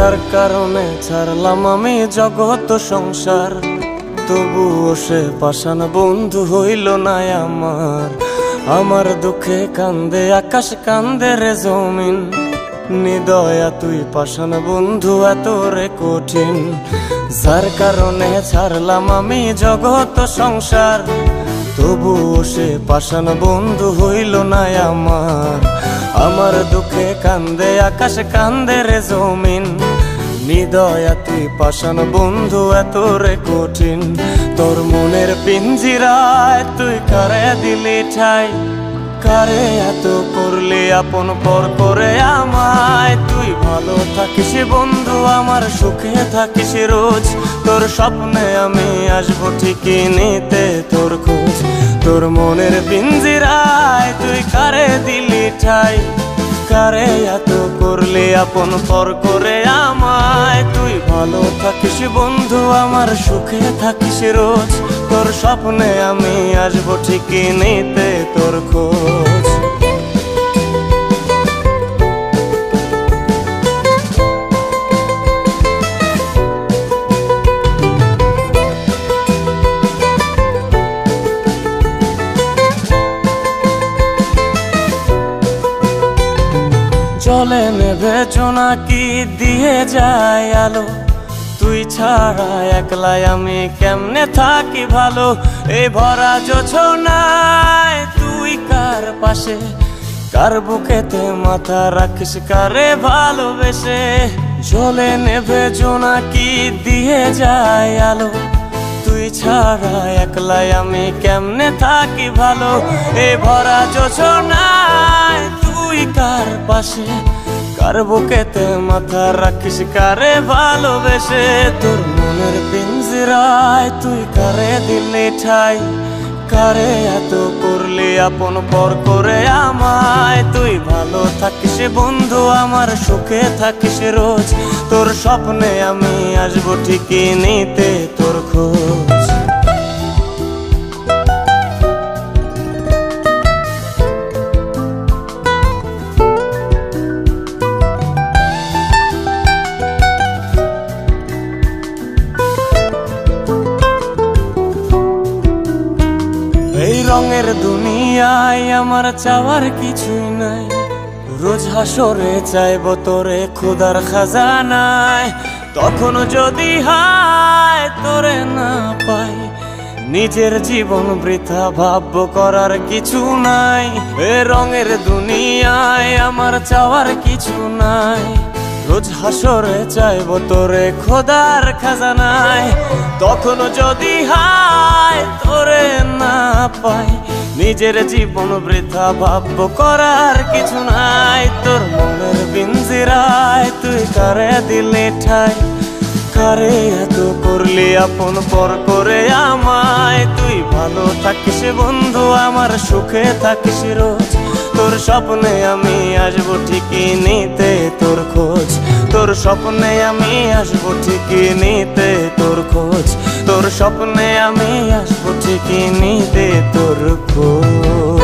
যার কারণে ছাড়লাম আমি জগৎ সংসার, তবুও সে পাষাণ বন্ধু হইল না আমার। আমার দুঃখে কান্দে আকাশ, কান্দে রে জমিন, নিদয়া তুই পাষাণ বন্ধু এত রে কঠিন। যার কারণে ছাড়লাম আমি জগৎ সংসার, তবুও সে পাষাণ বন্ধু হইল না আমার। আমার দুঃখে কান্দে আকাশ, কান্দে রে জমিন, নিদয়া তুই পাষাণ বন্ধু এত রে কঠিন। তোর মনের পিঞ্জিরায় তুই কারে দিলি ঠাই, কারে এত করলি আপন পর করে আমায়। তুই ভালো থাকিস বন্ধু আমার, সুখে থাকিস রোজ, তোর স্বপ্নে আমি আসবো ঠিকই নিতে তোর খোঁজ। তোর মনের পিঞ্জিরায় তুই কারে দিলি ঠাই, কারে এত করলি আপন পর করে আমায়। তুই ভালো থাকিস বন্ধু আমার, সুখে থাকিস রোজ, তোর স্বপ্নে আমি আসবো ঠিকই নিতে তোর খোঁজ। জলে নেভে জোনাকি দিয়ে যায় আলো, তুই ছাড়া একলাই আমি কেমনে থাকি ভালো। এই ভরা জোছনায় তুই কার পাশে, কার বুকেতে মাথা রাখিস কারে ভালোবেসে। জলে নেভে জোনাকি দিয়ে যায় আলো, তুই ছাড়া একলাই আমি কেমনে থাকি ভালো। এই ভরা জোছনায় তুই কার পাশে, কার বুকেতে মাথা রাখিস কারে ভালোবেসে। তোর মনের পিঞ্জিরায় তুই কারে দিলি ঠাই, কারে এত করলি আপন পর করে আমায়। তুই ভালো থাকিস বন্ধু আমার, সুখে থাকিস রোজ, তোর স্বপ্নে আমি আসবো ঠিকই নিতে তোর খোঁজ। এই রঙের দুনিয়ায় আমার চাওয়ার কিছুই নাই, রোজ হাসরে চাইব তোরে খোদার খাজানায়। তখন যদি হায় তোরে না পাই, নিজের জীবন বৃথা ভাবব করার কিছু নাই। এ রঙের দুনিয়ায় আমার চাওয়ার কিছু নাই, রোজ হাসরে চাইব তোরে খোদার খাজানায়। তখন যদি হায় তোরে না পাই, নিজের জীবন বৃথা ভাবব করার কিছু নাই। তোর মনের পিঞ্জিরায় তুই কারে দিলি ঠাই, কারে এত করলি আপন পর করে আমায়। তুই ভালো থাকিস বন্ধু আমার, সুখে থাকিস রোজ, তোর স্বপ্নে আমি আসবো ঠিকই নিতে তোর খোঁজ। তোর স্বপ্নে আমি আসবো ঠিকই নিতে তোর খোঁজ, তোর স্বপ্নে আমি আসবো ঠিকই নিতে তোর খোঁজ।